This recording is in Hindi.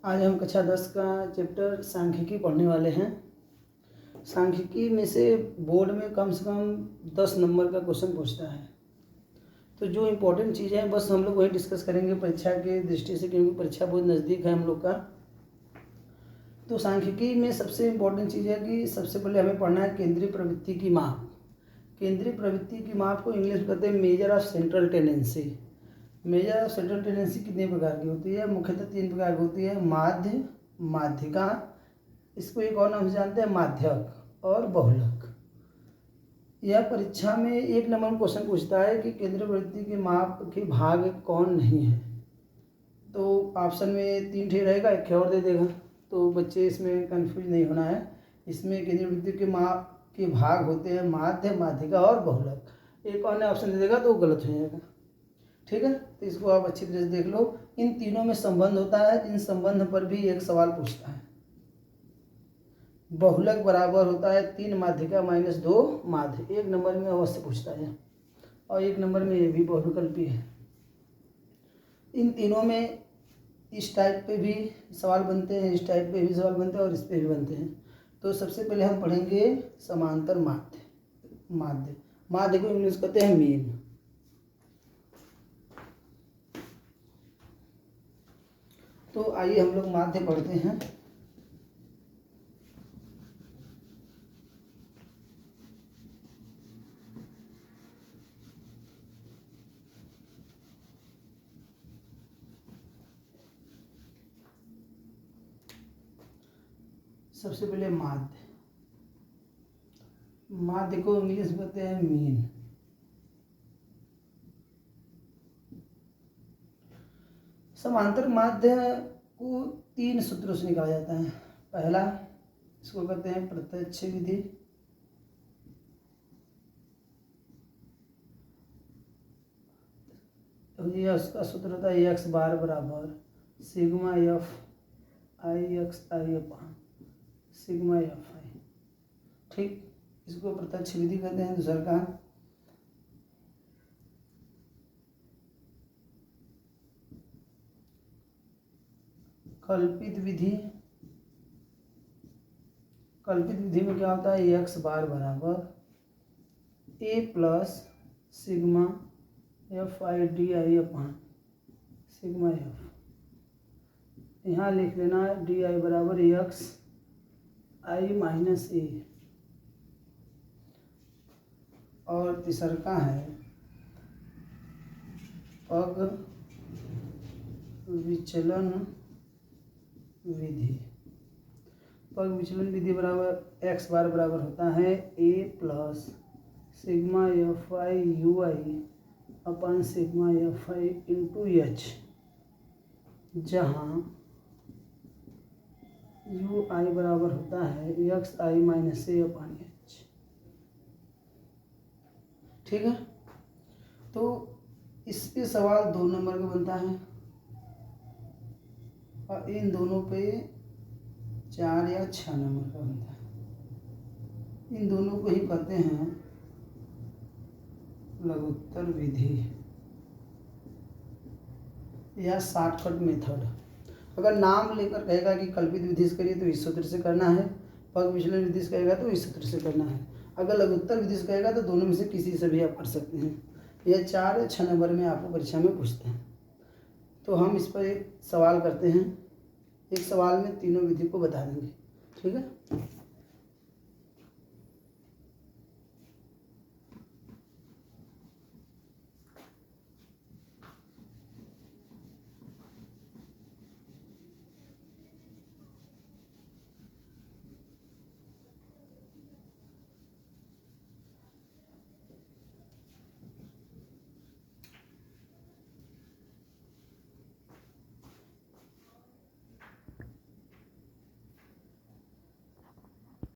आज हम कक्षा 10 का चैप्टर सांख्यिकी पढ़ने वाले हैं। सांख्यिकी में से बोर्ड में कम से कम 10 नंबर का क्वेश्चन पूछता है। तो जो इम्पोर्टेंट चीज़ें हैं बस हम लोग वही डिस्कस करेंगे परीक्षा के दृष्टि से, क्योंकि परीक्षा बहुत नज़दीक है हम लोग का। तो सांख्यिकी में सबसे इम्पोर्टेंट चीज़ है कि सबसे पहले हमें पढ़ना है केंद्रीय प्रवृत्ति की माप। केंद्रीय प्रवृत्ति की माप को इंग्लिश में कहते हैं measure of central tendency. Measure of central tendency कितने प्रकार की होती है? मुख्यतः 3 प्रकार की होती है, माध्य, माध्यिका, इसको एक और नाम से जानते हैं माध्यक और बहुलक। यह परीक्षा में 1 नंबर क्वेश्चन पूछता है कि केंद्रीय प्रवृत्ति की माप के भाग कौन नहीं है। तो ऑप्शन में 3 ठे रहेगा, एक और दे देगा, तो बच्चे इसमें कंफ्यूज नहीं होना है। इसमें केंद्रीय प्रवृत्ति के माप के भाग होते हैं माध्य, माध्यिका और बहुलक। एक और ने ऑप्शन दे देगा तो गलत हो जाएगा, ठीक है। तो इसको आप अच्छी तरह से देख लो। इन तीनों में संबंध होता है, इन संबंध पर भी एक सवाल पूछता है। बहुलक बराबर होता है 3 माध्यिका माइनस 2 माध्य, 1 नंबर में अवश्य पूछता है। और 1 नंबर में ये भी बहुविकल्पी है। इन तीनों में इस टाइप पे भी सवाल बनते हैं, इस टाइप पे भी सवाल बनते हैं और इस पे भी बनते हैं। तो सबसे पहले हम पढ़ेंगे समांतर माध्य। माध्य माध्य को इंग्लिश कहते हैं मीन। तो आइए हम लोग माध्य पढ़ते हैं। सबसे पहले माध्य। माध्य को इंग्लिश में कहते हैं मीन। समांतर माध्य को 3 सूत्रों से निकाला जाता है। पहला, इसको कहते हैं प्रत्यक्ष विधि। तो ये उसका सूत्र होता है एक्स बार बराबर सिग्मा एफ आई एक्स आई अपान सिग्मा एफ आई, ठीक। इसको प्रत्यक्ष विधि कहते हैं। दूसरा का कल्पित विधि। कल्पित विधि में क्या होता है? एक्स बार बराबर A plus sigma F I D I upon sigma F. यहाँ लिख लेना है डी आई बराबर एक्स आई माइनस ए। और तीसरा का है पग विचलन विधि। पग विचलन विधि बराबर एक्स बार बराबर होता है A plus sigma F I U I upon sigma F I into H, जहाँ यू आई बराबर होता है X I minus A upon H, ठीक है। तो इस पे सवाल 2 नंबर का बनता है और इन दोनों पे 4 या 6 नंबर का बनता है। इन दोनों को ही कहते हैं लघुत्तर विधि या शॉर्टकट मेथड। अगर नाम लेकर कहेगा कि कल्पित विधि से करिए तो इस सूत्र से करना है, पग विचलन विधि से कहेगा तो इस सूत्र से करना है। अगर लघुत्तर विधि से कहेगा तो दोनों में से किसी से भी आप कर सकते हैं। यह 4 या 6 नंबर में आपको परीक्षा में पूछते हैं। तो हम इस पर एक सवाल करते हैं। एक सवाल में तीनों विधि को बता देंगे, ठीक है।